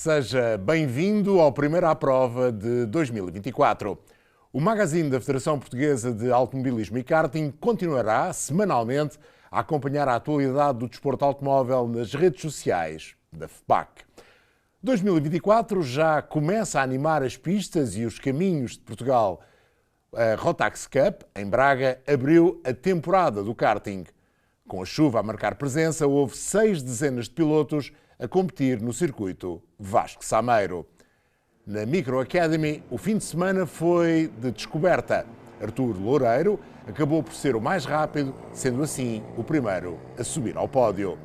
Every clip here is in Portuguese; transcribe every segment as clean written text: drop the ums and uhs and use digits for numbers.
Seja bem-vindo ao Primeiro à Prova de 2024. O magazine da Federação Portuguesa de Automobilismo e Karting continuará semanalmente a acompanhar a atualidade do desporto automóvel nas redes sociais da FPAC. 2024 já começa a animar as pistas e os caminhos de Portugal. A Rotax Cup, em Braga, abriu a temporada do karting. Com a chuva a marcar presença, houve 6 dezenas de pilotos a competir no circuito Vasco Sameiro. Na Micro Academy, o fim de semana foi de descoberta. Artur Loureiro acabou por ser o mais rápido, sendo assim o primeiro a subir ao pódio.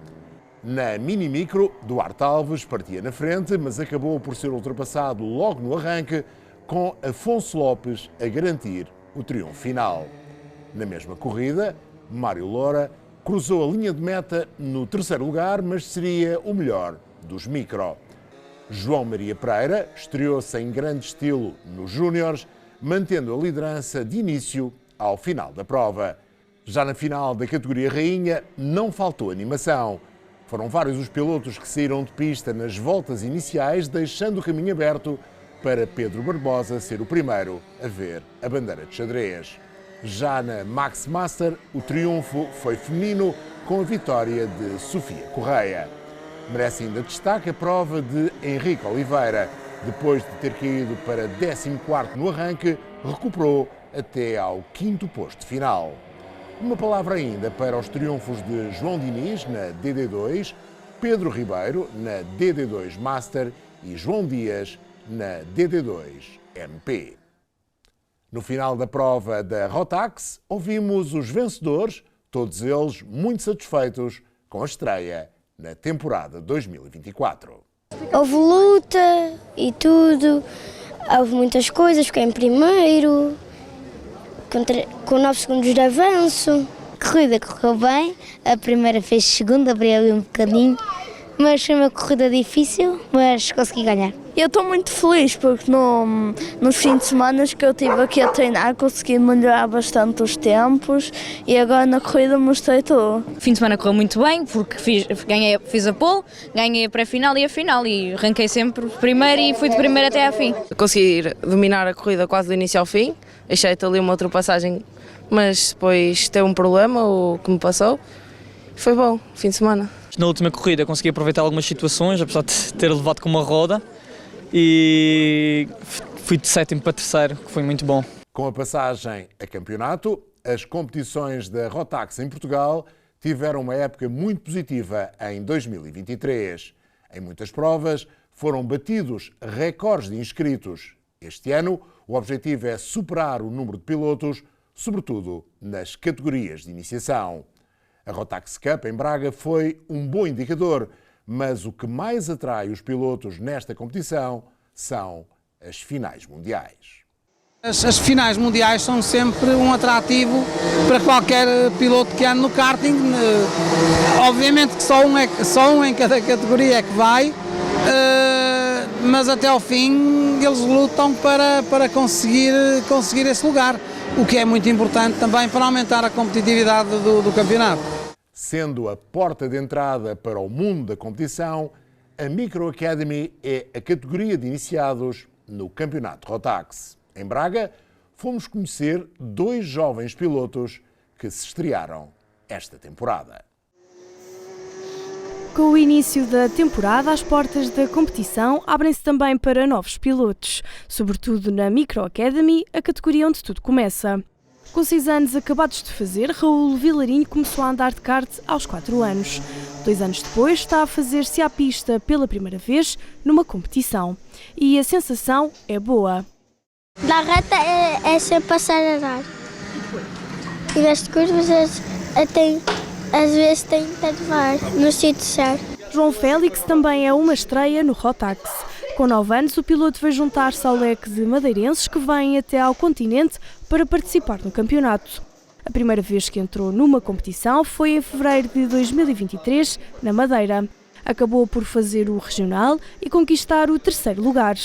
Na Mini Micro, Duarte Alves partia na frente, mas acabou por ser ultrapassado logo no arranque, com Afonso Lopes a garantir o triunfo final. Na mesma corrida, Mário Loura cruzou a linha de meta no terceiro lugar, mas seria o melhor dos micro. João Maria Pereira estreou-se em grande estilo nos Júniores, mantendo a liderança de início ao final da prova. Já na final da categoria Rainha, não faltou animação. Foram vários os pilotos que saíram de pista nas voltas iniciais, deixando o caminho aberto para Pedro Barbosa ser o primeiro a ver a bandeira de xadrez. Já na Max Master, o triunfo foi feminino, com a vitória de Sofia Correia. Merece ainda destaque a prova de Henrique Oliveira. Depois de ter caído para 14º no arranque, recuperou até ao 5º posto final. Uma palavra ainda para os triunfos de João Diniz na DD2, Pedro Ribeiro na DD2 Master e João Dias na DD2 MP. No final da prova da Rotax, ouvimos os vencedores, todos eles muito satisfeitos com a estreia na temporada 2024. Houve luta e tudo, houve muitas coisas, fiquei em primeiro, com 9 segundos de avanço. A corrida correu bem, a primeira fez segunda, abri ali um bocadinho, mas foi uma corrida difícil, mas consegui ganhar. Eu estou muito feliz porque nos fins de semana que eu estive aqui a treinar consegui melhorar bastante os tempos e agora na corrida mostrei tudo. O fim de semana correu muito bem porque fiz a pole, ganhei a pré-final e a final e arranquei sempre primeiro e fui de primeiro até à fim. Consegui dominar a corrida quase do início ao fim, exceto ali uma ultrapassagem, mas depois teve um problema, o que me passou. Foi bom, fim de semana. Na última corrida consegui aproveitar algumas situações, apesar de ter levado com uma roda, e fui de 7º para 3º, que foi muito bom. Com a passagem a campeonato, as competições da Rotax em Portugal tiveram uma época muito positiva em 2023. Em muitas provas foram batidos recordes de inscritos. Este ano, o objetivo é superar o número de pilotos, sobretudo nas categorias de iniciação. A Rotax Cup em Braga foi um bom indicador, mas o que mais atrai os pilotos nesta competição são as finais mundiais. As finais mundiais são sempre um atrativo para qualquer piloto que ande no karting. Obviamente que só um em cada categoria é que vai, mas até ao fim eles lutam para conseguir esse lugar, o que é muito importante também para aumentar a competitividade do campeonato. Sendo a porta de entrada para o mundo da competição, a Micro Academy é a categoria de iniciados no campeonato Rotax. Em Braga, fomos conhecer 2 jovens pilotos que se estrearam esta temporada. Com o início da temporada, as portas da competição abrem-se também para novos pilotos, sobretudo na Micro Academy, a categoria onde tudo começa. Com 6 anos acabados de fazer, Raul Vilarinho começou a andar de kart aos 4 anos. 2 anos depois está a fazer-se à pista pela primeira vez numa competição. E a sensação é boa. Da reta é sempre passar a dar. E nas curvas às vezes tem que levar no sítio certo. João Félix também é uma estreia no Rotax. Com 9 anos, o piloto vai juntar-se ao leque de madeirenses que vêm até ao continente para participar no campeonato. A primeira vez que entrou numa competição foi em fevereiro de 2023, na Madeira. Acabou por fazer o regional e conquistar o 3º lugar,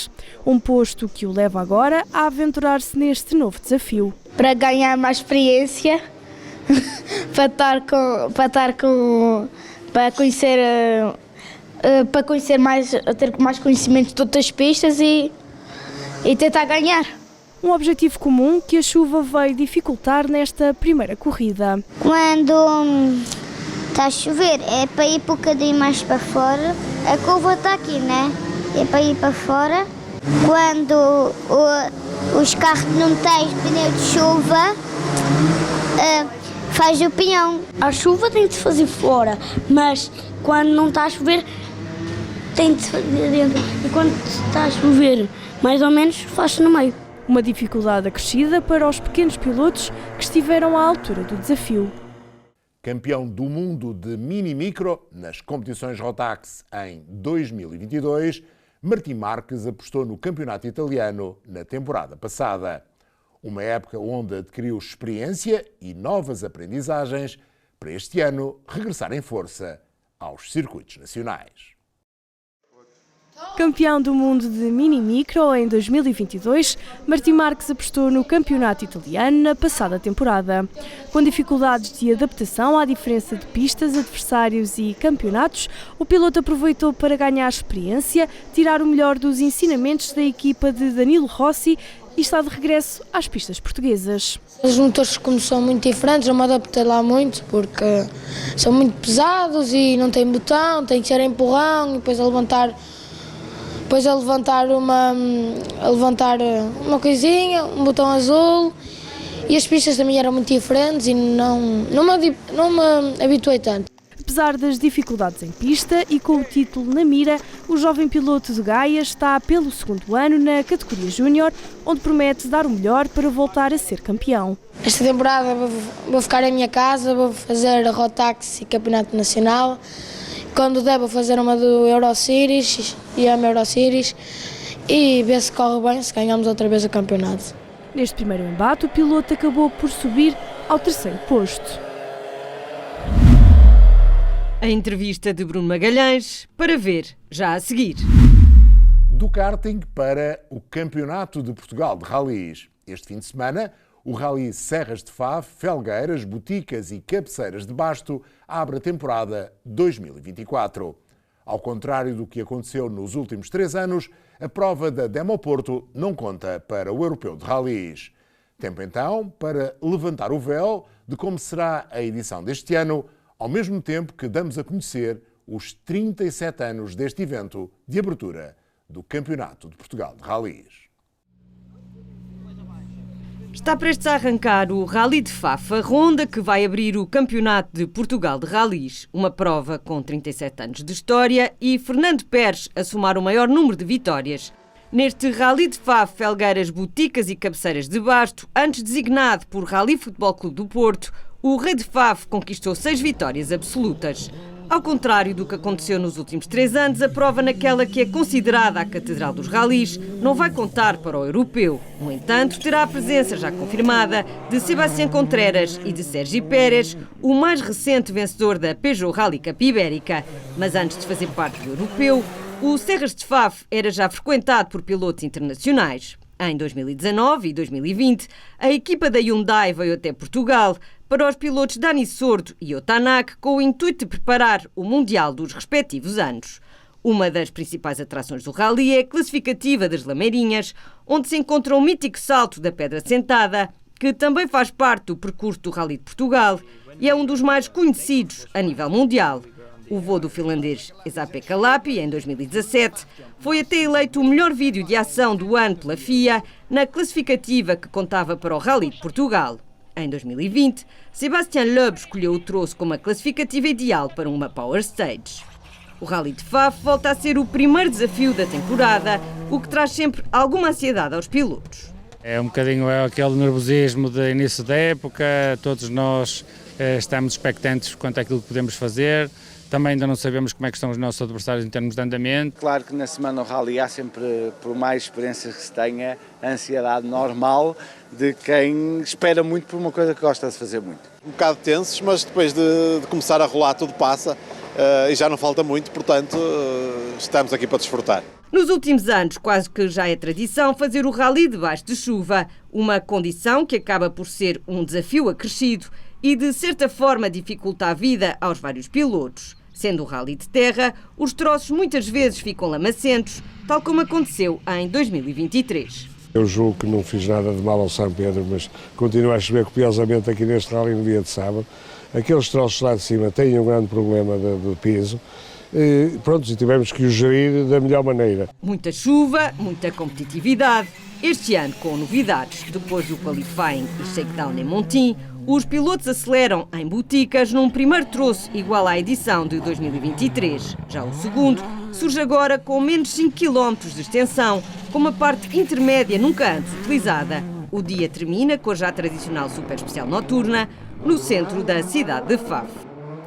um posto que o leva agora a aventurar-se neste novo desafio. Para ganhar mais experiência, para conhecer para conhecer mais, ter mais conhecimento de outras pistas e tentar ganhar. Um objetivo comum que a chuva veio dificultar nesta primeira corrida. Quando está a chover é para ir um bocadinho mais para fora. A curva está aqui, né? É para ir para fora. Quando os carros não têm pneu de chuva, faz o pinhão. A chuva tem de se fazer fora, mas quando não está a chover tem de se fazer dentro. E quando está a chover, mais ou menos, faz-se no meio. Uma dificuldade acrescida para os pequenos pilotos que estiveram à altura do desafio. Campeão do mundo de mini-micro nas competições Rotax em 2022, Martim Marques apostou no campeonato italiano na temporada passada. Uma época onde adquiriu experiência e novas aprendizagens para este ano regressar em força aos circuitos nacionais. Campeão do mundo de mini-micro em 2022, Martim Marques apostou no campeonato italiano na passada temporada. Com dificuldades de adaptação à diferença de pistas, adversários e campeonatos, o piloto aproveitou para ganhar experiência, tirar o melhor dos ensinamentos da equipa de Danilo Rossi e está de regresso às pistas portuguesas. Os motores, como são muito diferentes, eu me adaptei lá muito porque são muito pesados e não tem botão, tem que ser empurrão e depois a levantar uma coisinha, um botão azul, e as pistas também eram muito diferentes e não me habituei tanto. Apesar das dificuldades em pista e com o título na mira, o jovem piloto de Gaia está pelo segundo ano na categoria Júnior, onde promete dar o melhor para voltar a ser campeão. Esta temporada vou ficar em minha casa, vou fazer a Rotax e Campeonato Nacional. Quando der, vou fazer uma do Euroseries e a Euroseries e ver se corre bem, se ganhamos outra vez o campeonato. Neste primeiro embate, o piloto acabou por subir ao terceiro posto. A entrevista de Bruno Magalhães, para ver já a seguir. Do karting para o Campeonato de Portugal de Rallys. Este fim de semana, o Rally Serras de Faf, Felgueiras, Boticas e Cabeceiras de Basto abre a temporada 2024. Ao contrário do que aconteceu nos últimos 3 anos, a prova da Demo Porto não conta para o Europeu de Rallys. Tempo então para levantar o véu de como será a edição deste ano, ao mesmo tempo que damos a conhecer os 37 anos deste evento de abertura do Campeonato de Portugal de Rallys. Está prestes a arrancar o Rally de Faf, a ronda que vai abrir o Campeonato de Portugal de Rallys, uma prova com 37 anos de história e Fernando Pérez a somar o maior número de vitórias. Neste Rally de Faf, Felgueiras, Boticas e Cabeceiras de Basto, antes designado por Rally Futebol Clube do Porto, o Rei de Faf conquistou 6 vitórias absolutas. Ao contrário do que aconteceu nos últimos 3 anos, a prova naquela que é considerada a Catedral dos Rallys não vai contar para o europeu. No entanto, terá a presença já confirmada de Sebastián Contreras e de Sergi Pérez, o mais recente vencedor da Peugeot Rally Cup Ibérica. Mas antes de fazer parte do europeu, o Serras de Faf era já frequentado por pilotos internacionais. Em 2019 e 2020, a equipa da Hyundai veio até Portugal para os pilotos Dani Sordo e Otanak com o intuito de preparar o Mundial dos respectivos anos. Uma das principais atrações do rally é a classificativa das Lameirinhas, onde se encontra o mítico salto da Pedra Sentada, que também faz parte do percurso do Rally de Portugal e é um dos mais conhecidos a nível mundial. O voo do finlandês Esa-Pekka Kalapi, em 2017, foi até eleito o melhor vídeo de ação do ano pela FIA na classificativa que contava para o Rally de Portugal. Em 2020, Sebastián Loeb escolheu o troço como a classificativa ideal para uma Power Stage. O Rally de Faf volta a ser o primeiro desafio da temporada, o que traz sempre alguma ansiedade aos pilotos. É um bocadinho aquele nervosismo de início da época, todos nós estamos expectantes quanto àquilo que podemos fazer. Também ainda não sabemos como é que estão os nossos adversários em termos de andamento. Claro que na semana do Rally há sempre, por mais experiência que se tenha, a ansiedade normal de quem espera muito por uma coisa que gosta de fazer muito. Um bocado tensos, mas depois de começar a rolar tudo passa e já não falta muito, portanto estamos aqui para desfrutar. Nos últimos anos, quase que já é tradição fazer o rally debaixo de chuva, uma condição que acaba por ser um desafio acrescido e de certa forma dificulta a vida aos vários pilotos. Sendo o rally de terra, os troços muitas vezes ficam lamacentos, tal como aconteceu em 2023. Eu julgo que não fiz nada de mal ao São Pedro, mas continua a chover copiosamente aqui neste rally no dia de sábado. Aqueles troços lá de cima têm um grande problema de piso. E tivemos que os gerir da melhor maneira. Muita chuva, muita competitividade. Este ano, com novidades, depois do qualifying e shakedown em Montim, os pilotos aceleram em Boticas num primeiro troço igual à edição de 2023. Já o segundo surge agora com menos 5 km de extensão, com uma parte intermédia nunca antes utilizada. O dia termina com a já tradicional super especial noturna no centro da cidade de Faf.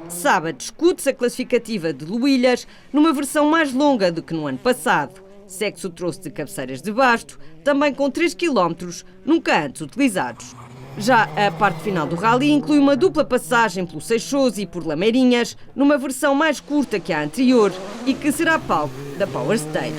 Sábado discute-se a classificativa de Luilhas numa versão mais longa do que no ano passado. Segue-se o troço de Cabeceiras de Basto, também com 3 km nunca antes utilizados. Já a parte final do rally inclui uma dupla passagem pelo Seixoso e por Lameirinhas, numa versão mais curta que a anterior e que será palco da Power Stage.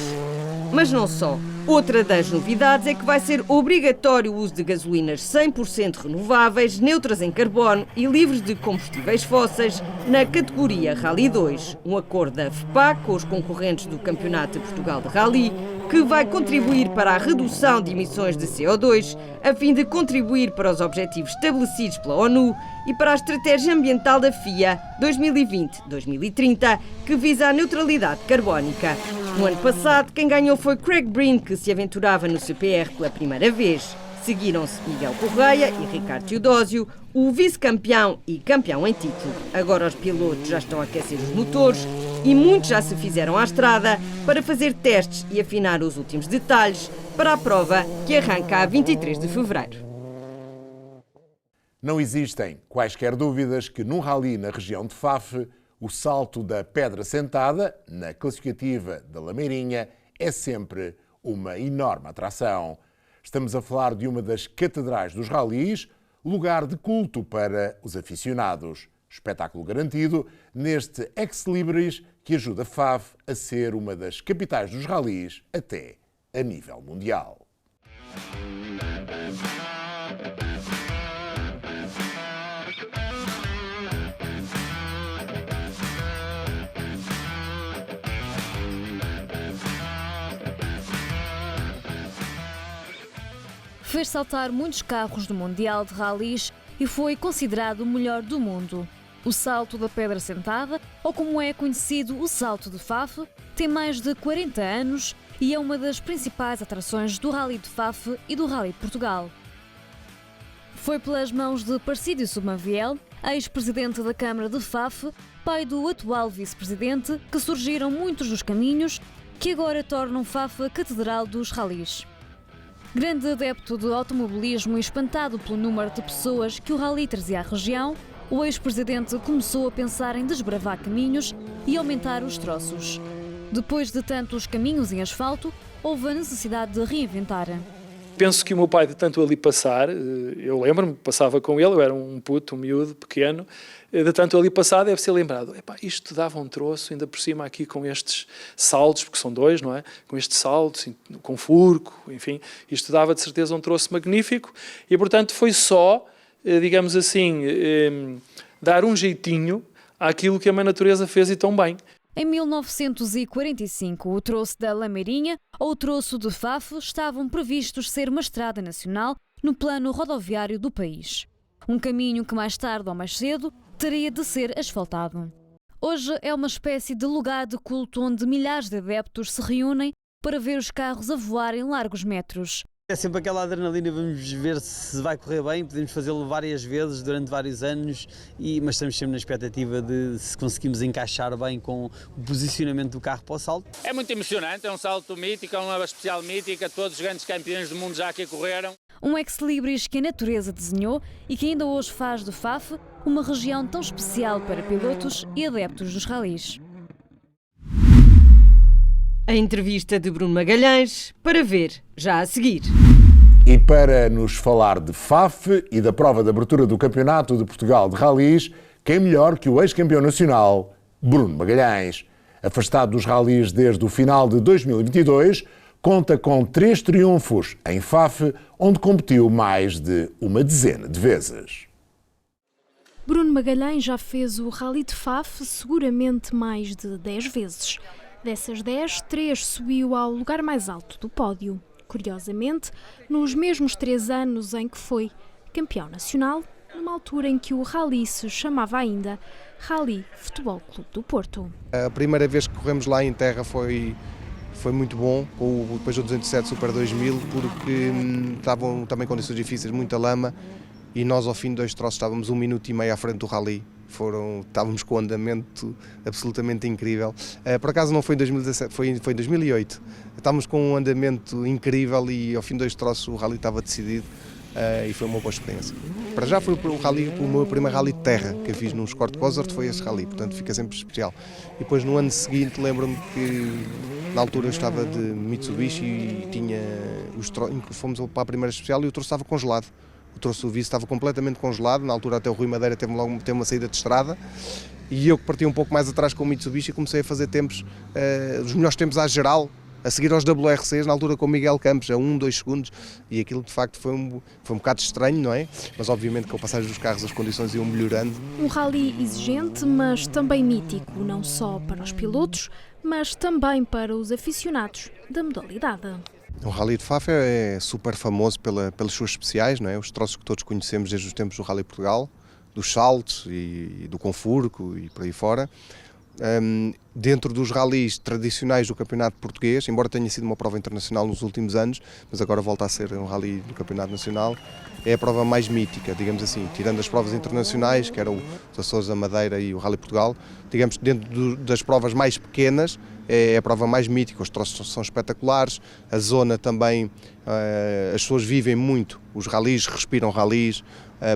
Mas não só. Outra das novidades é que vai ser obrigatório o uso de gasolinas 100% renováveis, neutras em carbono e livres de combustíveis fósseis na categoria Rally 2. Um acordo da FPAC com os concorrentes do Campeonato de Portugal de Rally, que vai contribuir para a redução de emissões de CO2, a fim de contribuir para os objetivos estabelecidos pela ONU e para a Estratégia Ambiental da FIA 2020-2030, que visa a neutralidade carbónica. No ano passado, quem ganhou foi Craig Breen, que se aventurava no CPR pela primeira vez. Seguiram-se Miguel Correia e Ricardo Teodósio, o vice-campeão e campeão em título. Agora os pilotos já estão a aquecer os motores e muitos já se fizeram à estrada para fazer testes e afinar os últimos detalhes para a prova que arranca a 23 de fevereiro. Não existem quaisquer dúvidas que num rally na região de Faf, o salto da Pedra Sentada, na classificativa da Lameirinha, é sempre uma enorme atração. Estamos a falar de uma das catedrais dos ralis, lugar de culto para os aficionados. Espetáculo garantido neste ex-libris que ajuda Faf a ser uma das capitais dos ralis até a nível mundial. Fez saltar muitos carros do Mundial de Ralis e foi considerado o melhor do mundo. O Salto da Pedra Sentada, ou como é conhecido o Salto de Faf, tem mais de 40 anos e é uma das principais atrações do Rally de Faf e do Rally de Portugal. Foi pelas mãos de Parcídio Submaviel, ex-presidente da Câmara de Faf, pai do atual vice-presidente, que surgiram muitos dos caminhos que agora tornam Faf a catedral dos ralis. Grande adepto do automobilismo e espantado pelo número de pessoas que o rally trazia à região, o ex-presidente começou a pensar em desbravar caminhos e aumentar os troços. Depois de tantos caminhos em asfalto, houve a necessidade de reinventar. Penso que o meu pai, de tanto ali passar, eu lembro-me, passava com ele, eu era um puto, um miúdo, pequeno, de tanto ali passar deve ser lembrado, isto dava um troço, ainda por cima aqui com estes saltos, porque são dois, não é? Com estes saltos, com furco, enfim, isto dava de certeza um troço magnífico e, portanto, foi só, digamos assim, dar um jeitinho àquilo que a mãe natureza fez e tão bem. Em 1945, o troço da Lameirinha ou o troço de Faf estavam previstos ser uma estrada nacional no plano rodoviário do país. Um caminho que mais tarde ou mais cedo teria de ser asfaltado. Hoje é uma espécie de lugar de culto onde milhares de adeptos se reúnem para ver os carros a voarem largos metros. É sempre aquela adrenalina, vamos ver se vai correr bem, podemos fazê-lo várias vezes durante vários anos, mas estamos sempre na expectativa de se conseguimos encaixar bem com o posicionamento do carro para o salto. É muito emocionante, é um salto mítico, é uma especial mítica, todos os grandes campeões do mundo já aqui correram. Um ex-libris que a natureza desenhou e que ainda hoje faz do Faf uma região tão especial para pilotos e adeptos dos ralis. A entrevista de Bruno Magalhães, para ver já a seguir. E para nos falar de Faf e da prova de abertura do Campeonato de Portugal de Ralis, quem melhor que o ex-campeão nacional, Bruno Magalhães. Afastado dos ralis desde o final de 2022, conta com 3 triunfos em Faf, onde competiu mais de uma dezena de vezes. Bruno Magalhães já fez o Rally de Faf seguramente mais de 10 vezes. Dessas 10, 3 subiu ao lugar mais alto do pódio. Curiosamente, nos mesmos 3 anos em que foi campeão nacional, numa altura em que o Rally se chamava ainda Rally Futebol Clube do Porto. A primeira vez que corremos lá em terra foi muito bom, com o Peugeot 207 Super 2000, porque estavam também condições difíceis, muita lama, e nós ao fim de 2 troços estávamos 1 minuto e meio à frente do Rally. Estávamos com um andamento absolutamente incrível. Por acaso não foi em 2017, foi em 2008. Estávamos com um andamento incrível e ao fim de 2 troços o Rally estava decidido. E foi uma boa experiência. Para já foi o meu primeiro rally de terra que eu fiz num Escort Cosworth, foi esse rally, portanto fica sempre especial. E depois no ano seguinte lembro-me que na altura eu estava de Mitsubishi e fomos para a primeira especial e o troço estava congelado. O troço do vice estava completamente congelado, na altura até o Rui Madeira teve uma saída de estrada e eu que parti um pouco mais atrás com o Mitsubishi comecei a fazer tempos, os melhores tempos à geral, a seguir aos WRCs, na altura com o Miguel Campos, a 1, 2 segundos, e aquilo de facto foi um bocado estranho, não é? Mas obviamente com a passagem dos carros as condições iam melhorando. Um rally exigente, mas também mítico, não só para os pilotos, mas também para os aficionados da modalidade. O Rally de Faf é super famoso pelas suas especiais, não é? Os troços que todos conhecemos desde os tempos do Rally Portugal, dos saltos e do Confurco e por aí fora. Dentro dos rallies tradicionais do campeonato português, embora tenha sido uma prova internacional nos últimos anos, mas agora volta a ser um rally do campeonato nacional, é a prova mais mítica, digamos assim, tirando as provas internacionais, que eram os Açores, a Madeira e o Rally Portugal, digamos que dentro das provas mais pequenas é a prova mais mítica, os troços são espetaculares, a zona também, as pessoas vivem muito, os rallies, respiram rallies,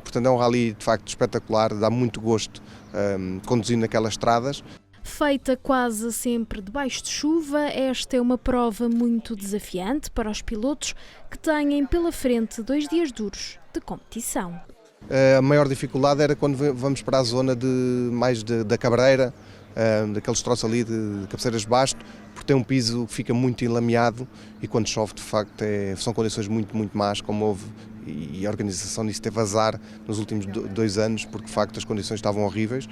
portanto é um rally de facto espetacular, dá muito gosto conduzir naquelas estradas. Feita quase sempre debaixo de chuva, esta é uma prova muito desafiante para os pilotos que têm pela frente 2 dias duros de competição. A maior dificuldade era quando vamos para a zona da Cabreira, daqueles troços ali de cabeceiras de basto, porque tem um piso que fica muito enlameado e quando chove de facto são condições muito, muito más, como houve, e a organização disso teve azar nos últimos 2 anos, porque de facto as condições estavam horríveis.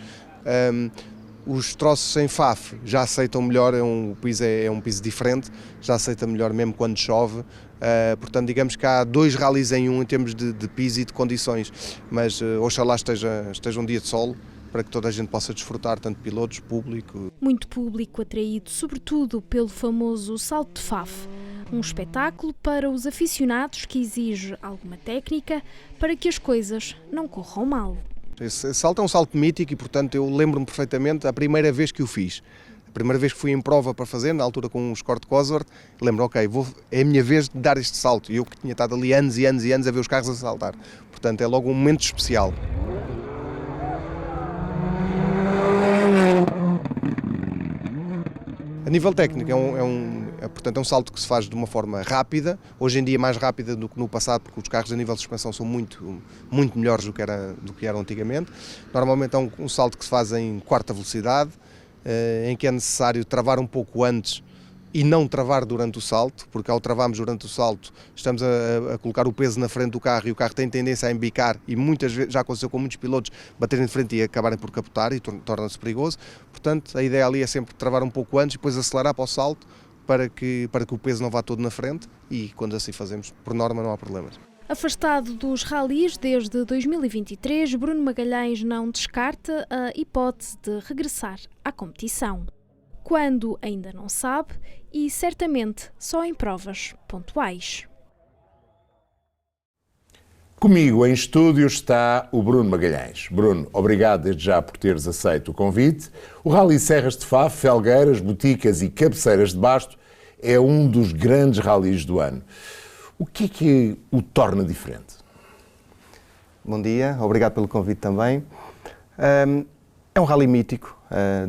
Os troços em Faf já aceitam melhor, o piso é um piso diferente, já aceita melhor mesmo quando chove, portanto digamos que há 2 rallies em um em termos de piso e de condições, mas oxalá esteja um dia de sol para que toda a gente possa desfrutar, tanto pilotos, público. Muito público atraído sobretudo pelo famoso salto de Faf, um espetáculo para os aficionados que exige alguma técnica para que as coisas não corram mal. Esse salto é um salto mítico e, portanto, eu lembro-me perfeitamente a primeira vez que o fiz. A primeira vez que fui em prova para fazer, na altura com um Escort Cosworth, lembro, ok, é a minha vez de dar este salto. E eu que tinha estado ali anos e anos e anos a ver os carros a saltar. Portanto, é logo um momento especial. A nível técnico, portanto, é um salto que se faz de uma forma rápida, hoje em dia mais rápida do que no passado, porque os carros a nível de suspensão são muito, muito melhores do que eram antigamente. Normalmente é um salto que se faz em 4ª velocidade, em que é necessário travar um pouco antes e não travar durante o salto, porque ao travarmos durante o salto estamos a colocar o peso na frente do carro e o carro tem tendência a embicar e muitas vezes, já aconteceu com muitos pilotos, baterem de frente e acabarem por capotar e torna-se perigoso. Portanto, a ideia ali é sempre travar um pouco antes e depois acelerar para o salto para que o peso não vá todo na frente e quando assim fazemos, por norma não há problemas. Afastado dos rallies desde 2023, Bruno Magalhães não descarta a hipótese de regressar à competição. Quando ainda não sabe e certamente só em provas pontuais. Comigo em estúdio está o Bruno Magalhães. Bruno, obrigado desde já por teres aceito o convite. O Rally Serras de Faf, Felgueiras, Boticas e Cabeceiras de Basto é um dos grandes rallies do ano. O que o torna diferente? Bom dia, obrigado pelo convite também. É um rally mítico,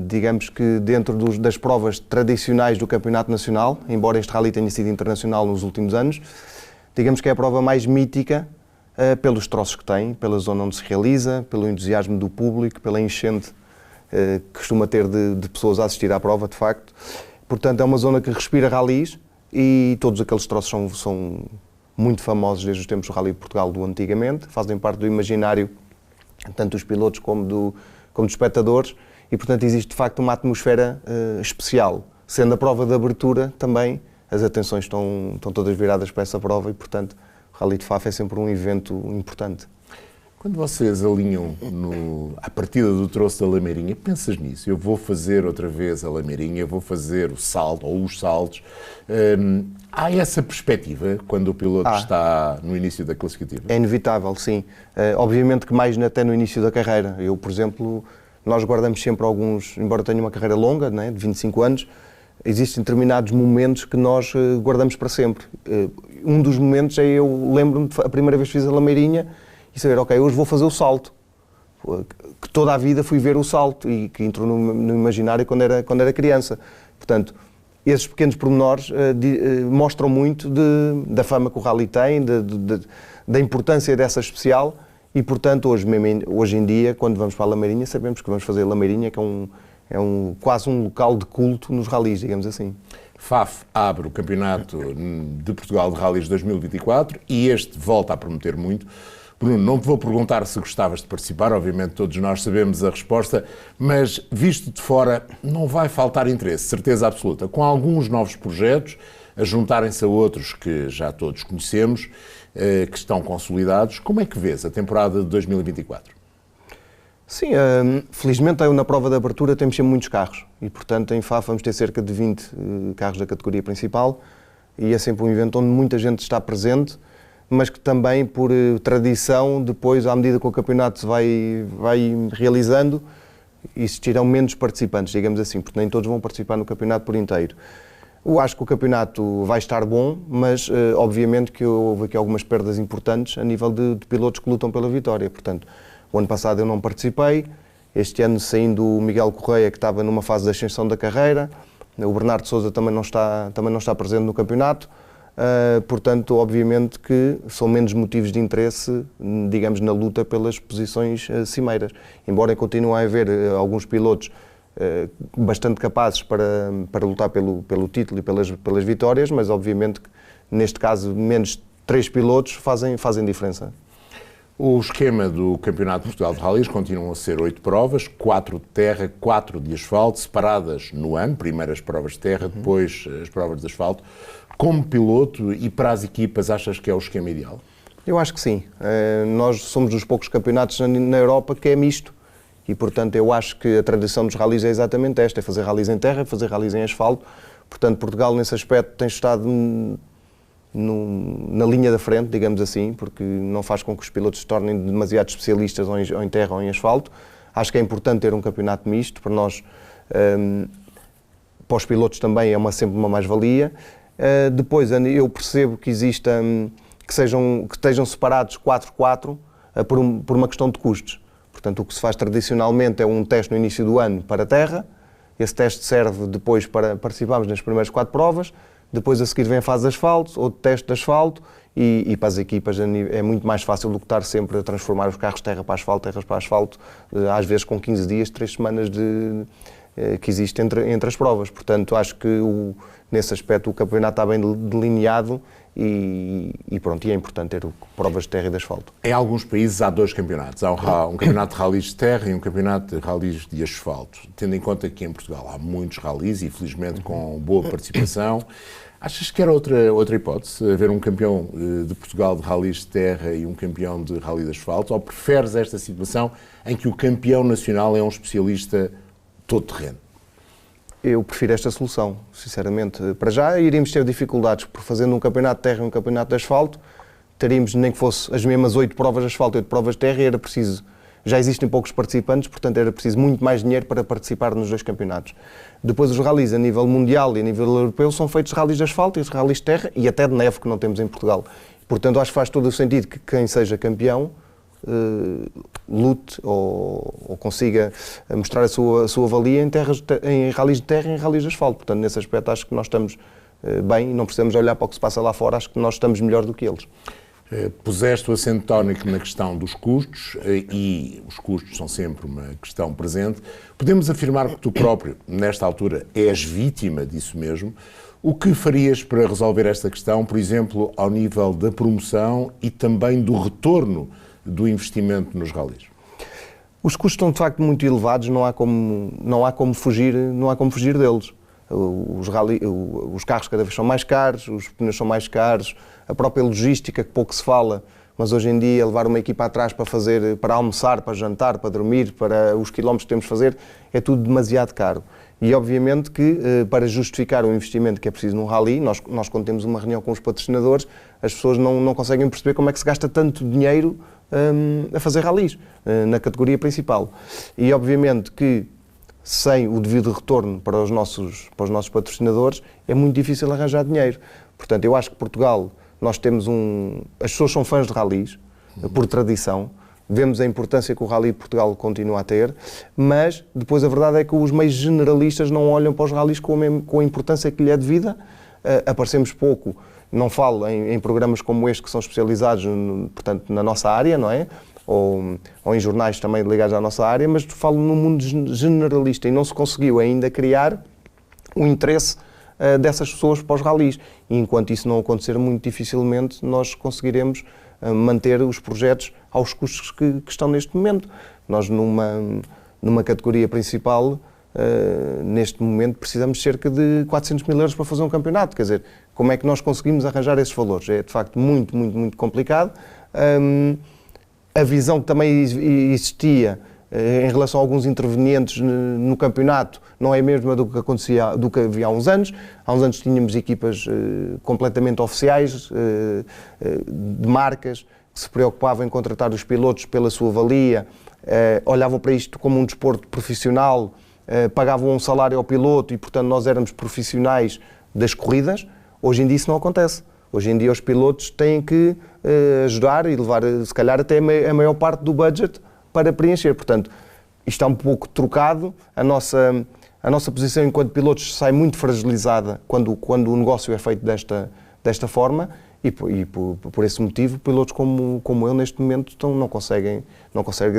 digamos que dentro das provas tradicionais do Campeonato Nacional, embora este rally tenha sido internacional nos últimos anos, digamos que é a prova mais mítica pelos troços que tem, pela zona onde se realiza, pelo entusiasmo do público, pela enchente que costuma ter de pessoas a assistir à prova, de facto. Portanto, é uma zona que respira rallies e todos aqueles troços são muito famosos desde os tempos do Rally de Portugal do antigamente, fazem parte do imaginário tanto dos pilotos como dos espectadores, e portanto existe de facto uma atmosfera especial. Sendo a prova de abertura também, as atenções estão todas viradas para essa prova e portanto o Rally de Faf é sempre um evento importante. Quando vocês alinham à partida do troço da Lameirinha, pensas nisso? Eu vou fazer outra vez a Lameirinha, vou fazer o salto ou os saltos. Há essa perspectiva quando o piloto está no início da classificativa? É inevitável, sim. Obviamente que mais até no início da carreira. Eu, por exemplo, nós guardamos sempre alguns, embora tenha uma carreira longa, né, de 25 anos, existem determinados momentos que nós guardamos para sempre. Um dos momentos é, eu lembro-me, a primeira vez que fiz a Lameirinha, e saber, ok, hoje vou fazer o salto, que toda a vida fui ver o salto e que entrou no imaginário quando era criança. Portanto, esses pequenos pormenores mostram muito da fama que o Rally tem, da importância dessa especial e, portanto, hoje em dia, quando vamos para a Lameirinha, sabemos que vamos fazer a Lameirinha, que é quase um local de culto nos rallies, digamos assim. Faf abre o Campeonato de Portugal de Rallies 2024 e este volta a prometer muito. Bruno, não te vou perguntar se gostavas de participar, obviamente todos nós sabemos a resposta, mas visto de fora não vai faltar interesse, certeza absoluta, com alguns novos projetos a juntarem-se a outros que já todos conhecemos, que estão consolidados. Como é que vês a temporada de 2024? Sim, felizmente na prova de abertura temos sempre muitos carros e, portanto, em Faf vamos ter cerca de 20 carros da categoria principal e é sempre um evento onde muita gente está presente, mas que também, por tradição, depois, à medida que o campeonato se vai realizando, existirão menos participantes, digamos assim, porque nem todos vão participar no campeonato por inteiro. Eu acho que o campeonato vai estar bom, mas obviamente que houve aqui algumas perdas importantes a nível de pilotos que lutam pela vitória. Portanto, o ano passado eu não participei, este ano saindo o Miguel Correia, que estava numa fase de ascensão da carreira, o Bernardo Sousa também não está presente no campeonato. Portanto, obviamente que são menos motivos de interesse, digamos, na luta pelas posições cimeiras. Embora continue a haver alguns pilotos bastante capazes para lutar pelo título e pelas vitórias, mas obviamente que neste caso menos 3 pilotos fazem diferença. O esquema do Campeonato de Portugal de Rallies continuam a ser 8 provas, 4 de terra, 4 de asfalto, separadas no ano, primeiro as provas de terra, depois as provas de asfalto. Como piloto e para as equipas, achas que é o esquema ideal? Eu acho que sim. Nós somos dos poucos campeonatos na Europa que é misto e, portanto, eu acho que a tradição dos rallies é exatamente esta, é fazer rallies em terra, fazer rallies em asfalto. Portanto, Portugal, nesse aspecto, tem estado na linha da frente, digamos assim, porque não faz com que os pilotos se tornem demasiado especialistas ou em terra ou em asfalto. Acho que é importante ter um campeonato misto, para nós, para os pilotos também é sempre uma mais-valia. Depois eu percebo que que estejam separados 4-4 por uma questão de custos. Portanto, o que se faz tradicionalmente é um teste no início do ano para a terra, esse teste serve depois para participarmos nas primeiras 4 provas, depois a seguir vem a fase de asfalto, outro teste de asfalto e para as equipas é muito mais fácil do que estar sempre a transformar os carros terra para asfalto, terras para asfalto, às vezes com 15 dias, 3 semanas que existe entre as provas. Portanto, acho que nesse aspecto o campeonato está bem delineado e é importante ter provas de terra e de asfalto. Em alguns países há 2 campeonatos. Há um campeonato de rallies de terra e um campeonato de rallies de asfalto. Tendo em conta que em Portugal há muitos rallies e felizmente com boa participação, achas que era outra hipótese, haver um campeão de Portugal de rallies de terra e um campeão de rally de asfalto? Ou preferes esta situação em que o campeão nacional é um especialista todo-terreno? Eu prefiro esta solução, sinceramente. Para já iríamos ter dificuldades, por fazendo um campeonato de terra e um campeonato de asfalto, teríamos, nem que fosse as mesmas 8 provas de asfalto e 8 provas de terra, e era preciso, já existem poucos participantes, portanto era preciso muito mais dinheiro para participar nos 2 campeonatos. Depois os rallies a nível mundial e a nível europeu são feitos rallies de asfalto e rallies de terra e até de neve, que não temos em Portugal. Portanto, acho que faz todo o sentido que quem seja campeão lute ou consiga mostrar a sua valia em rallies de terra e em rallies de asfalto. Portanto, nesse aspecto acho que nós estamos bem e não precisamos olhar para o que se passa lá fora, acho que nós estamos melhor do que eles. Puseste o acento tónico na questão dos custos e os custos são sempre uma questão presente. Podemos afirmar que tu próprio, nesta altura, és vítima disso mesmo. O que farias para resolver esta questão, por exemplo, ao nível da promoção e também do retorno do investimento nos rallies? Os custos estão de facto muito elevados, não há como fugir deles. Os carros cada vez são mais caros, os pneus são mais caros, a própria logística, que pouco se fala, mas hoje em dia levar uma equipa atrás para almoçar, para jantar, para dormir, para os quilómetros que temos de fazer, é tudo demasiado caro. E obviamente que para justificar o investimento que é preciso num rally, nós quando temos uma reunião com os patrocinadores, as pessoas não conseguem perceber como é que se gasta tanto dinheiro a fazer rallies na categoria principal. E obviamente que sem o devido retorno para os nossos patrocinadores é muito difícil arranjar dinheiro. Portanto, eu acho que Portugal, nós temos as pessoas são fãs de rallies, por tradição, vemos a importância que o Rally de Portugal continua a ter, mas depois a verdade é que os meios generalistas não olham para os rallies com a importância que lhe é devida, aparecemos pouco. Não falo em programas como este que são especializados, portanto, na nossa área, não é? Ou em jornais também ligados à nossa área, mas falo no mundo generalista e não se conseguiu ainda criar o interesse dessas pessoas para os rallies. E enquanto isso não acontecer, muito dificilmente nós conseguiremos manter os projetos aos custos que estão neste momento. Nós, numa categoria principal, neste momento, precisamos de cerca de 400 mil euros para fazer um campeonato. Quer dizer, como é que nós conseguimos arranjar esses valores? É, de facto, muito, muito, muito complicado. A visão que também existia em relação a alguns intervenientes no campeonato não é a mesma do que havia há uns anos. Há uns anos tínhamos equipas completamente oficiais, de marcas, que se preocupavam em contratar os pilotos pela sua valia, olhavam para isto como um desporto profissional, pagavam um salário ao piloto e, portanto, nós éramos profissionais das corridas. Hoje em dia isso não acontece. Hoje em dia os pilotos têm que ajudar e levar, se calhar, até a maior parte do budget para preencher. Portanto, isto está um pouco trocado. A nossa posição enquanto pilotos sai muito fragilizada quando o negócio é feito desta forma e por esse motivo, pilotos como eu, neste momento, não conseguem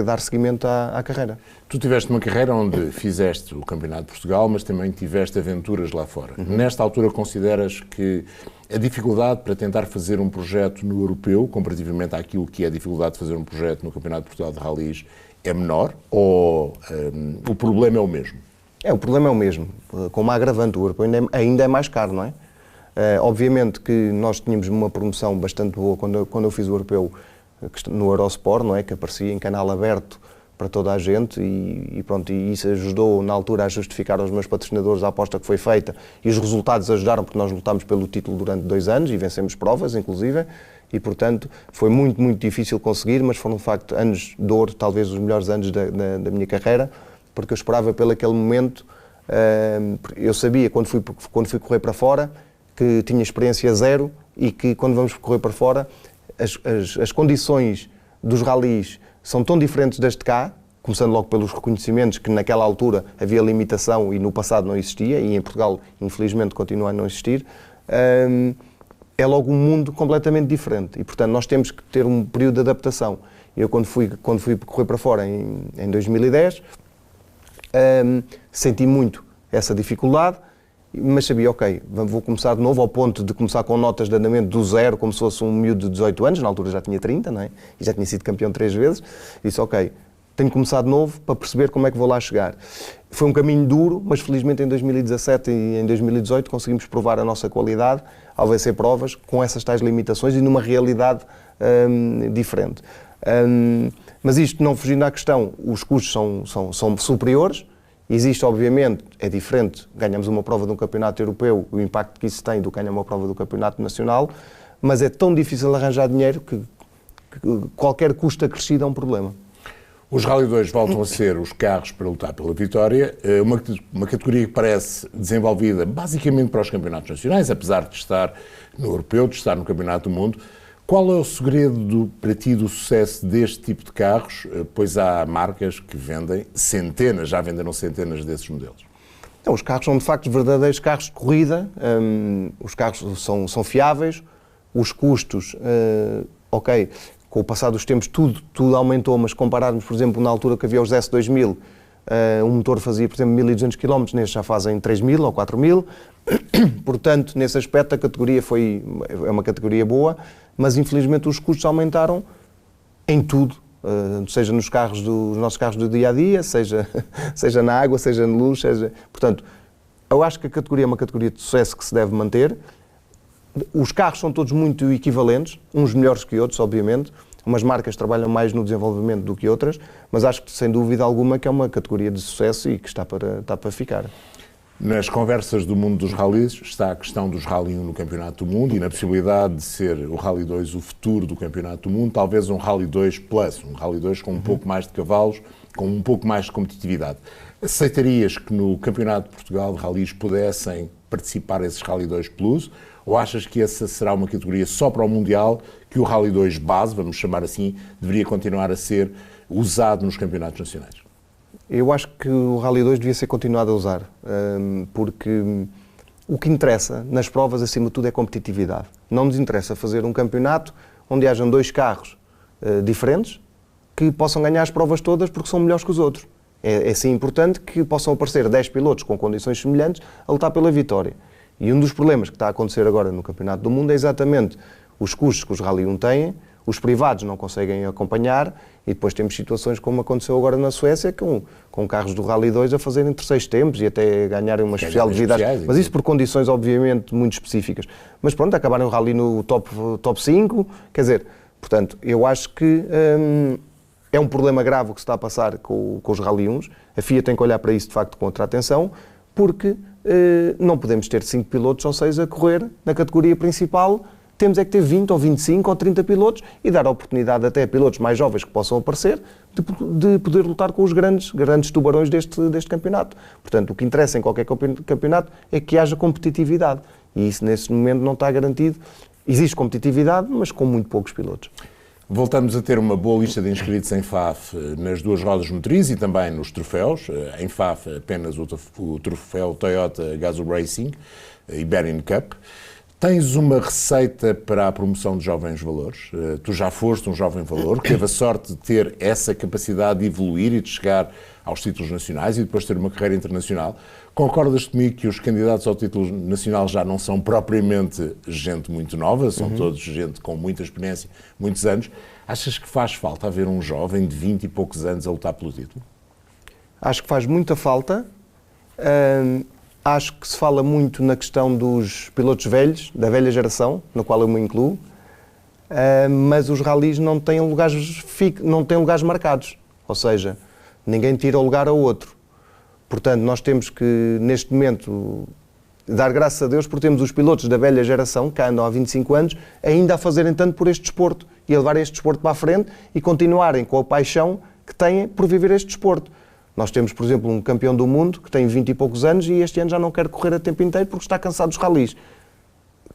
dar seguimento à carreira. Tu tiveste uma carreira onde fizeste o Campeonato de Portugal, mas também tiveste aventuras lá fora. Nesta altura, consideras que a dificuldade para tentar fazer um projeto no europeu, comparativamente àquilo que é a dificuldade de fazer um projeto no Campeonato de Portugal de Rallys, é menor ou o problema é o mesmo? O problema é o mesmo, com uma agravante. O europeu ainda é mais caro, não é? Obviamente que nós tínhamos uma promoção bastante boa quando eu fiz o europeu no Eurosport, não é? Que aparecia em canal aberto para toda a gente e pronto, e isso ajudou na altura a justificar aos meus patrocinadores a aposta que foi feita e os resultados ajudaram porque nós lutámos pelo título durante 2 anos e vencemos provas, inclusive, e portanto foi muito, muito difícil conseguir, mas foram de facto anos de ouro, talvez os melhores anos da minha carreira, porque eu esperava pelo aquele momento, eu sabia quando fui correr para fora que tinha experiência zero e que quando vamos correr para fora as condições dos rallies são tão diferentes das de cá, começando logo pelos reconhecimentos que naquela altura havia limitação e no passado não existia e em Portugal infelizmente continua a não existir, é logo um mundo completamente diferente e portanto nós temos que ter um período de adaptação. Eu quando fui correr para fora em 2010 senti muito essa dificuldade, mas sabia, ok, vou começar de novo ao ponto de começar com notas de andamento do zero, como se fosse um miúdo de 18 anos, na altura já tinha 30, não é? E já tinha sido campeão 3 vezes. Disse, ok, tenho que começar de novo para perceber como é que vou lá chegar. Foi um caminho duro, mas felizmente em 2017 e em 2018 conseguimos provar a nossa qualidade ao vencer provas com essas tais limitações e numa realidade diferente. Mas isto, não fugindo à questão, os custos são superiores. Existe, obviamente, é diferente, ganhamos uma prova de um campeonato europeu, o impacto que isso tem do que ganhar uma prova do campeonato nacional, mas é tão difícil arranjar dinheiro que qualquer custo acrescido é um problema. Os Rally 2 voltam a ser os carros para lutar pela vitória, uma categoria que parece desenvolvida basicamente para os campeonatos nacionais, apesar de estar no europeu, de estar no Campeonato do Mundo. Qual é o segredo para ti do sucesso deste tipo de carros? Pois há marcas que vendem centenas, já venderam centenas desses modelos. Então, os carros são de facto verdadeiros carros de corrida, os carros são fiáveis, os custos, ok, com o passar dos tempos tudo aumentou, mas compararmos, por exemplo, na altura que havia os S2000, um motor fazia, por exemplo, 1200 km, neste já fazem 3000 ou 4000, portanto, nesse aspecto a categoria é uma categoria boa, mas infelizmente os custos aumentaram em tudo seja nos nossos carros do dia-a-dia, seja na água, seja na luz, Portanto, eu acho que a categoria é uma categoria de sucesso que se deve manter. Os carros são todos muito equivalentes, uns melhores que outros, obviamente. Umas marcas trabalham mais no desenvolvimento do que outras, mas acho que, sem dúvida alguma, que é uma categoria de sucesso e que está para ficar. Nas conversas do mundo dos rallies está a questão dos Rally 1 no Campeonato do Mundo e na possibilidade de ser o Rally 2 o futuro do Campeonato do Mundo, talvez um Rally 2 Plus, um Rally 2 com um pouco mais de cavalos, com um pouco mais de competitividade. Aceitarias que no Campeonato de Portugal de Rallys pudessem participar esses Rally 2 Plus, ou achas que essa será uma categoria só para o Mundial, que o Rally 2 base, vamos chamar assim, deveria continuar a ser usado nos campeonatos nacionais? Eu acho que o Rally 2 devia ser continuado a usar, porque o que interessa nas provas, acima de tudo, é competitividade. Não nos interessa fazer um campeonato onde hajam 2 carros diferentes que possam ganhar as provas todas porque são melhores que os outros. É sim importante que possam aparecer 10 pilotos com condições semelhantes a lutar pela vitória. E um dos problemas que está a acontecer agora no Campeonato do Mundo é exatamente os custos que os Rally 1 têm, os privados não conseguem acompanhar e depois temos situações como aconteceu agora na Suécia com carros do Rally 2 a fazerem terceiros tempos e até ganharem uma especial devido mas isso por condições obviamente muito específicas. Mas pronto, acabarem o Rally no top 5, quer dizer, portanto, eu acho que é um problema grave o que se está a passar com os Rally 1s. A FIA tem que olhar para isso de facto com outra atenção, porque não podemos ter 5 pilotos ou 6 a correr na categoria principal. Temos é que ter 20 ou 25 ou 30 pilotos e dar a oportunidade até a pilotos mais jovens que possam aparecer de poder lutar com os grandes tubarões deste campeonato. Portanto, o que interessa em qualquer campeonato é que haja competitividade e isso nesse momento não está garantido. Existe competitividade, mas com muito poucos pilotos. Voltamos a ter uma boa lista de inscritos em FAF nas 2 rodas motrizes e também nos troféus. Em FAF apenas o troféu Toyota Gazoo Racing e Bahrain Cup. Tens uma receita para a promoção de jovens valores? Tu já foste um jovem valor, que teve a sorte de ter essa capacidade de evoluir e de chegar aos títulos nacionais e depois ter uma carreira internacional. Concordas comigo que os candidatos ao título nacional já não são propriamente gente muito nova, são todos gente com muita experiência, muitos anos. Achas que faz falta haver um jovem de 20 e poucos anos a lutar pelo título? Acho que faz muita falta. Acho que se fala muito na questão dos pilotos velhos, da velha geração, na qual eu me incluo, mas os rallies não têm lugares marcados, ou seja, ninguém tira o lugar ao outro. Portanto, nós temos que, neste momento, dar graças a Deus porque temos os pilotos da velha geração, que andam há 25 anos, ainda a fazerem tanto por este desporto e a levar este desporto para a frente e continuarem com a paixão que têm por viver este desporto. Nós temos, por exemplo, um campeão do mundo que tem 20 e poucos anos e este ano já não quer correr a tempo inteiro porque está cansado dos rallies.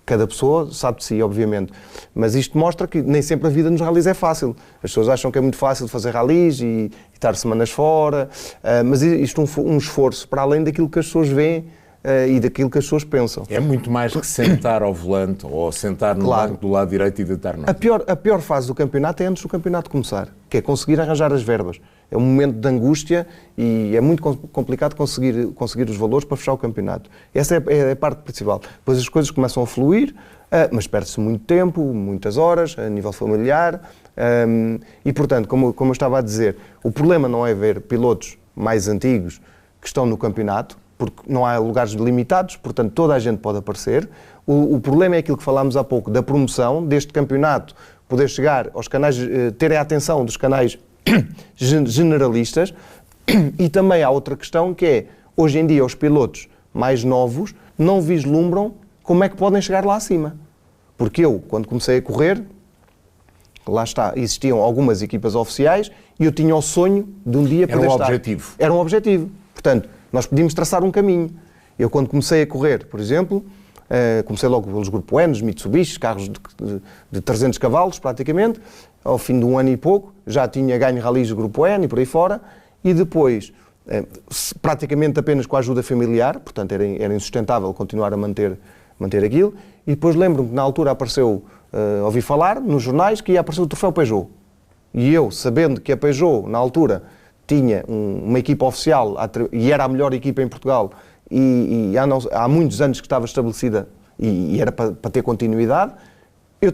Cada pessoa sabe de si, obviamente. Mas isto mostra que nem sempre a vida nos rallies é fácil. As pessoas acham que é muito fácil fazer rallies e estar semanas fora, mas isto é um esforço para além daquilo que as pessoas veem e daquilo que as pessoas pensam. É muito mais que sentar ao volante ou sentar no banco do lado direito e deitar nota. A pior fase do campeonato é antes do campeonato começar, que é conseguir arranjar as verbas. É um momento de angústia e é muito complicado conseguir os valores para fechar o campeonato. Essa é a parte principal. Depois as coisas começam a fluir, mas perde-se muito tempo, muitas horas, a nível familiar. E, portanto, como eu estava a dizer, o problema não é ver pilotos mais antigos que estão no campeonato, porque não há lugares limitados, portanto toda a gente pode aparecer. O problema é aquilo que falámos há pouco, da promoção deste campeonato, poder chegar aos canais, terem a atenção dos canais generalistas. E também há outra questão que é, hoje em dia os pilotos mais novos não vislumbram como é que podem chegar lá acima. Porque eu, quando comecei a correr, lá está, existiam algumas equipas oficiais e eu tinha o sonho de um dia poder estar... Era um objetivo. Portanto, nós podíamos traçar um caminho. Eu, quando comecei a correr, por exemplo, comecei logo pelos Grupo N, os Mitsubishi, carros de 300 cavalos, praticamente. Ao fim de um ano e pouco, já tinha ganho rallies do Grupo N e por aí fora. E depois, praticamente apenas com a ajuda familiar, portanto era insustentável continuar a manter aquilo. E depois lembro-me que na altura apareceu, ouvi falar nos jornais, que ia aparecer o troféu Peugeot. E eu, sabendo que a Peugeot, na altura, tinha uma equipa oficial e era a melhor equipa em Portugal e há muitos anos que estava estabelecida e era para ter continuidade, eu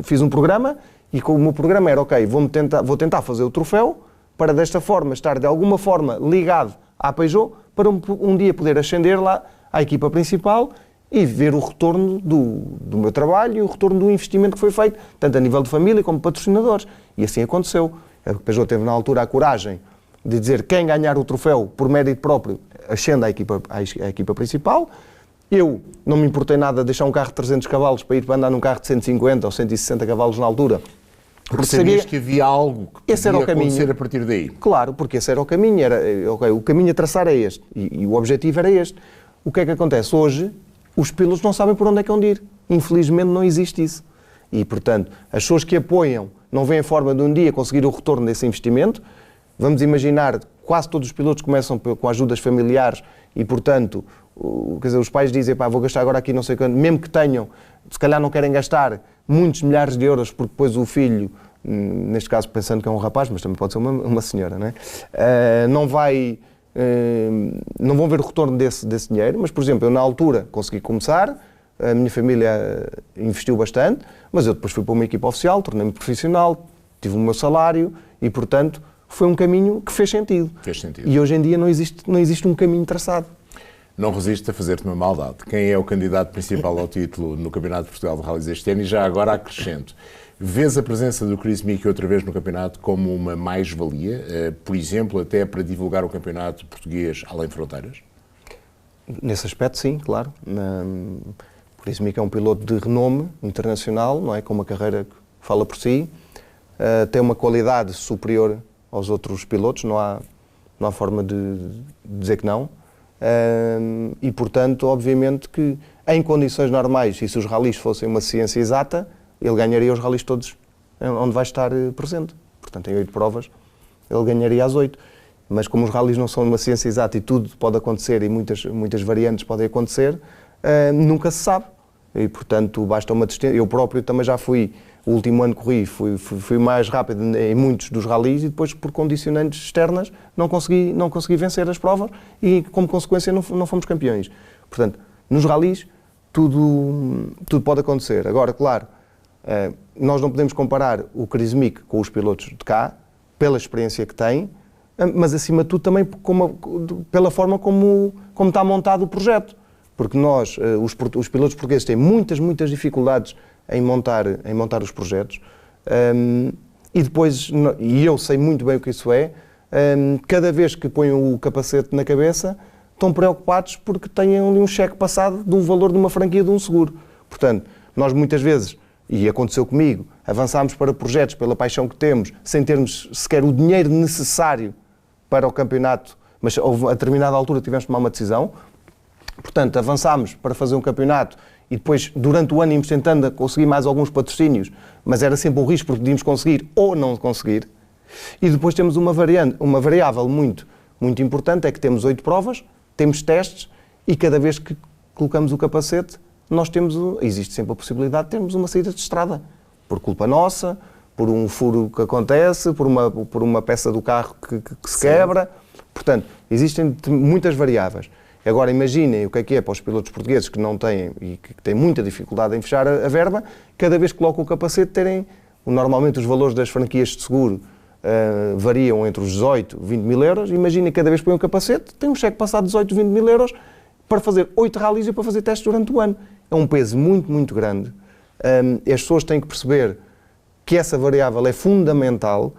fiz um programa e o meu programa era, ok, vou tentar fazer o troféu para desta forma estar de alguma forma ligado à Peugeot para um dia poder ascender lá à equipa principal e ver o retorno do meu trabalho e o retorno do investimento que foi feito, tanto a nível de família como patrocinadores. E assim aconteceu. A Peugeot teve na altura a coragem de dizer quem ganhar o troféu por mérito próprio ascende à equipa principal. Eu não me importei nada de deixar um carro de 300 cavalos para ir para andar num carro de 150 ou 160 cavalos na altura. Porque sabias que havia algo que esse era o caminho. Acontecer a partir daí. Claro, porque esse era o caminho. O caminho a traçar é este. E o objetivo era este. O que é que acontece? Hoje, os pilotos não sabem por onde é que vão ir. Infelizmente não existe isso. E, portanto, as pessoas que apoiam não veem a forma de um dia conseguir o retorno desse investimento. Vamos imaginar, quase todos os pilotos começam com ajudas familiares e, portanto, quer dizer, os pais dizem, vou gastar agora aqui não sei quanto, mesmo que tenham, se calhar não querem gastar muitos milhares de euros, porque depois o filho, neste caso pensando que é um rapaz, mas também pode ser uma senhora, não é? Não vão ver o retorno desse dinheiro, mas, por exemplo, eu na altura consegui começar, a minha família investiu bastante, mas eu depois fui para uma equipa oficial, tornei-me profissional, tive o meu salário e, portanto, foi um caminho que fez sentido. Fez sentido. E hoje em dia não existe um caminho traçado. Não resiste a fazer-te uma maldade. Quem é o candidato principal ao título no Campeonato de Portugal de Rallys este ano? E já agora acrescento, vês a presença do Chris Mick outra vez no campeonato como uma mais-valia, por exemplo, até para divulgar o campeonato português além de fronteiras? Nesse aspecto, sim, claro. O Chris Mick é um piloto de renome internacional, não é? Com uma carreira que fala por si, tem uma qualidade superior aos outros pilotos, não há forma de dizer que não. E, portanto, obviamente que em condições normais, e se os rallies fossem uma ciência exata, ele ganharia os rallies todos onde vai estar presente. Portanto, em 8 provas, ele ganharia as 8. Mas como os rallies não são uma ciência exata e tudo pode acontecer e muitas variantes podem acontecer, nunca se sabe. E, portanto, basta uma distância. Eu próprio também já fui, o último ano corri, fui mais rápido em muitos dos rallies e depois, por condicionantes externas, não consegui vencer as provas e, como consequência, não fomos campeões. Portanto, nos rallies, tudo pode acontecer. Agora, claro, nós não podemos comparar o Chris Mick com os pilotos de cá, pela experiência que tem, mas, acima de tudo, também pela forma como está montado o projeto. Porque nós, os pilotos portugueses, têm muitas dificuldades em montar os projetos e depois, e eu sei muito bem o que isso é, cada vez que põem o capacete na cabeça estão preocupados porque têm ali um cheque passado de um valor de uma franquia de um seguro. Portanto, nós muitas vezes, e aconteceu comigo, avançámos para projetos pela paixão que temos, sem termos sequer o dinheiro necessário para o campeonato, mas a determinada altura tivemos de tomar uma decisão. Portanto, avançámos para fazer um campeonato e depois, durante o ano, íamos tentando conseguir mais alguns patrocínios, mas era sempre um risco porque podíamos conseguir ou não conseguir. E depois temos uma variável muito importante, é que temos 8 provas, temos testes e cada vez que colocamos o capacete, existe sempre a possibilidade de termos uma saída de estrada. Por culpa nossa, por um furo que acontece, por uma peça do carro que se quebra. Portanto, existem muitas variáveis. Agora imaginem o que é para os pilotos portugueses que não têm e que têm muita dificuldade em fechar a verba, cada vez que colocam o capacete normalmente os valores das franquias de seguro variam entre os 18 e 20 mil euros, imaginem cada vez que põem o capacete, tem um cheque passado de 18 e 20 mil euros para fazer 8 rallies e para fazer testes durante o ano. É um peso muito grande. As pessoas têm que perceber que essa variável é fundamental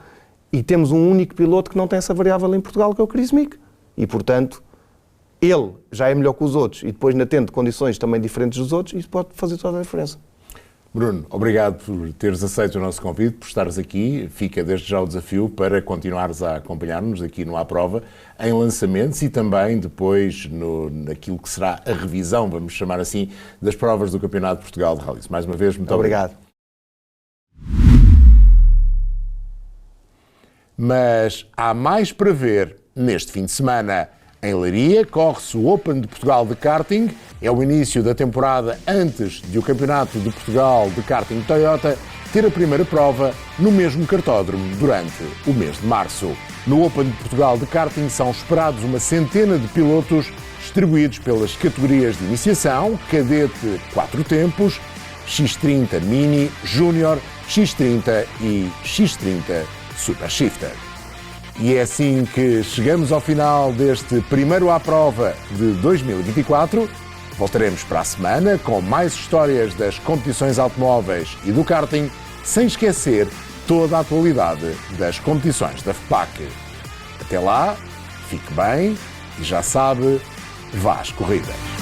e temos um único piloto que não tem essa variável em Portugal, que é o Chris Mick. E, portanto, ele já é melhor que os outros e depois ainda tendo condições também diferentes dos outros, isso pode fazer toda a diferença. Bruno, obrigado por teres aceito o nosso convite, por estares aqui. Fica desde já o desafio para continuares a acompanhar-nos aqui no À Prova, em lançamentos e também depois naquilo que será a revisão, vamos chamar assim, das provas do Campeonato de Portugal de Rallys. Mais uma vez, muito obrigado. Mas há mais para ver neste fim de semana. Em Leiria, corre-se o Open de Portugal de Karting. É o início da temporada antes de o Campeonato de Portugal de Karting Toyota ter a primeira prova no mesmo cartódromo durante o mês de março. No Open de Portugal de Karting são esperados uma centena de pilotos distribuídos pelas categorias de iniciação, cadete 4 tempos, X30 Mini, Júnior, X30 e X30 Super Shifter. E é assim que chegamos ao final deste primeiro à prova de 2024. Voltaremos para a semana com mais histórias das competições automóveis e do karting, sem esquecer toda a atualidade das competições da FPAC. Até lá, fique bem e já sabe, vá às corridas.